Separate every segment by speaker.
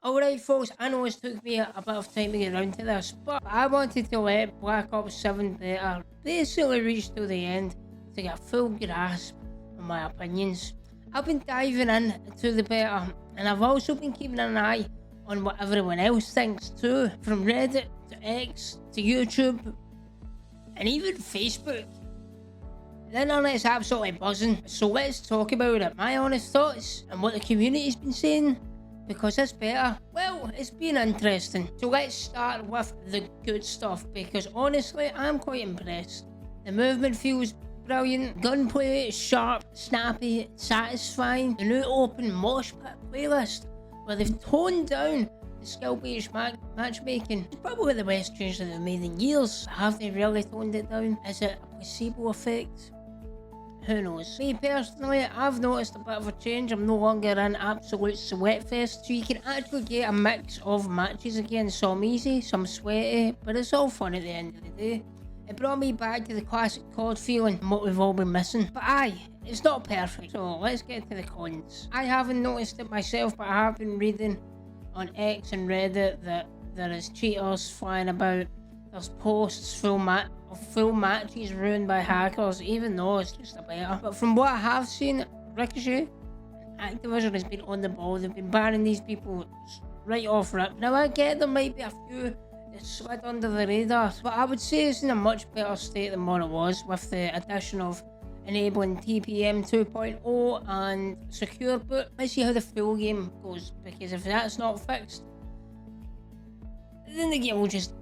Speaker 1: Alright folks, I know it's took me a bit of time to get around to this, but I wanted to let Black Ops 7 Beta basically reach to the end to get a full grasp on my opinions. I've been diving into the beta, and I've also been keeping an eye on what everyone else thinks too, from Reddit to X to YouTube and even Facebook. The internet's absolutely buzzing, so let's talk about it, my honest thoughts and what the community's been saying. Because this beta, well, it's been interesting. So let's start with the good stuff, because honestly, I'm quite impressed. The movement feels brilliant, gunplay is sharp, snappy, satisfying. The new open mosh pit playlist, where they've toned down the skill-based matchmaking. It's probably the best change that they've made in years. Have they really toned it down? Is it a placebo effect? Who knows? Me personally, I've noticed a bit of a change. I'm no longer in absolute sweatfest, so you can actually get a mix of matches again. Some easy, some sweaty, but it's all fun at the end of the day. It brought me back to the classic COD feeling and what we've all been missing. But aye, it's not perfect, so let's get to the cons. I haven't noticed it myself, but I have been reading on X and Reddit that there is cheaters flying about. There's posts full matches ruined by hackers, even though it's just a beta. But from what I have seen, Ricochet and Activision has been on the ball. They've been banning these people right off rip. Now I get there might be a few that slid under the radar, but I would say it's in a much better state than what it was with the addition of enabling TPM 2.0 and Secure Boot. Let's see how the full game goes, because if that's not fixed, then the game will just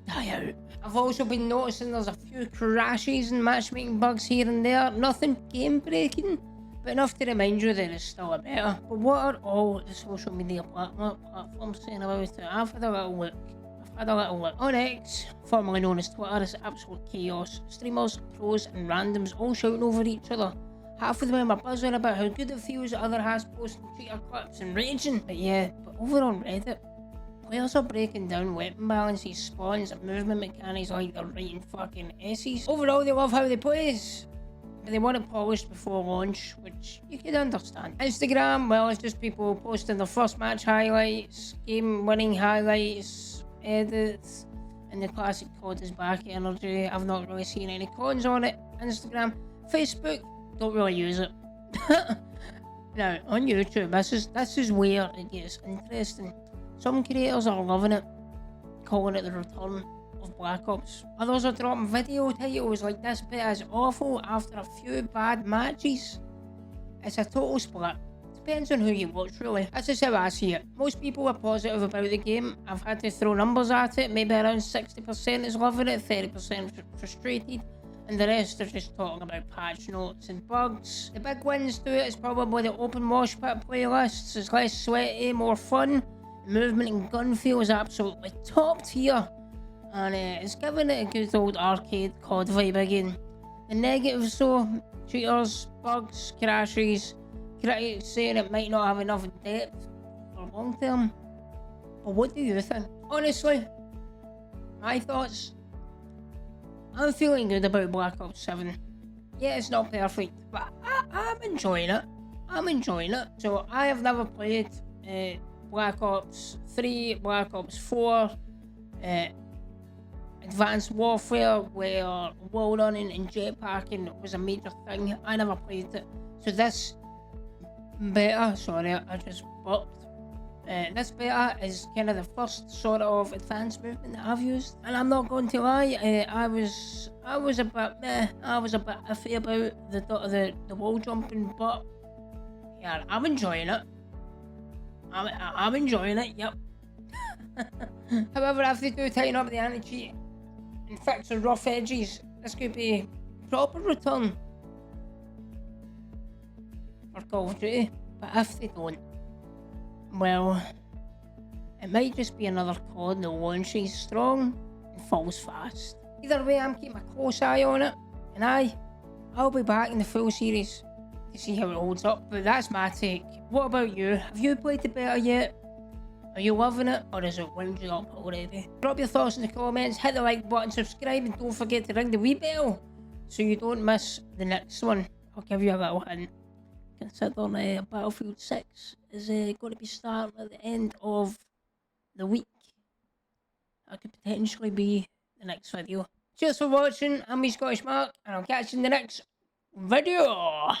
Speaker 1: die out. I've also been noticing there's a few crashes and matchmaking bugs here and there. Nothing game breaking, but enough to remind you that it's still a beta. But what are all the social media platforms saying about it? I've had a little look. On X, formerly known as Twitter, it's absolute chaos. Streamers, pros and randoms all shouting over each other. Half of them are buzzing about how good it feels, the other half posting cheater clips and raging. But yeah, over on Reddit, players are breaking down weapon balances, spawns, and movement mechanics like they're writing fucking essays. Overall, they love how they play, but they want it polished before launch, which you can understand. Instagram, well, it's just people posting their first match highlights, game winning highlights, edits, and the classic COD is back energy. I've not really seen any cons on it. Instagram. Facebook, don't really use it. Now, on YouTube, this is where it gets interesting. Some creators are loving it, calling it the return of Black Ops. Others are dropping video titles like this beta is awful after a few bad matches. It's a total split. Depends on who you watch really. This is how I see it. Most people are positive about the game. I've had to throw numbers at it. Maybe around 60% is loving it, 30% frustrated, and the rest are just talking about patch notes and bugs. The big wins to it is probably the open mosh pit playlists. It's less sweaty, more fun. Movement and gun feel is absolutely top tier, and it's giving it a good old arcade COD vibe again. The negatives though, cheaters, bugs, crashes, critics saying it might not have enough depth for long term. But what do you think? Honestly, my thoughts, I'm feeling good about Black Ops 7. Yeah, it's not perfect, but I'm enjoying it. So I have never played Black Ops 3, Black Ops 4, Advanced Warfare, where wall running and jetpacking was a major thing. I never played it. So this beta, sorry, I just burped. This beta is kind of the first sort of advanced movement that I've used, and I'm not going to lie, I was a bit meh. I was a bit iffy about the wall jumping, but yeah, I'm enjoying it. I'm enjoying it, yep. However, if they do tighten up the anti-cheat and fix the rough edges, this could be a proper return for Call of Duty. But if they don't, well, it might just be another COD that launches strong and falls fast. Either way, I'm keeping a close eye on it, and I'll be back in the full series to see how it holds up. But that's my take. What about you? Have you played the beta yet? Are you loving it, or is it wound you up already? Drop your thoughts in the comments, hit the like button, subscribe, and don't forget to ring the wee bell so you don't miss the next one. I'll give you a little hint. considering Battlefield 6 is going to be starting at the end of the week. That could potentially be the next video. Cheers for watching. I'm me, Scottish Mark, and I'll catch you in the next video.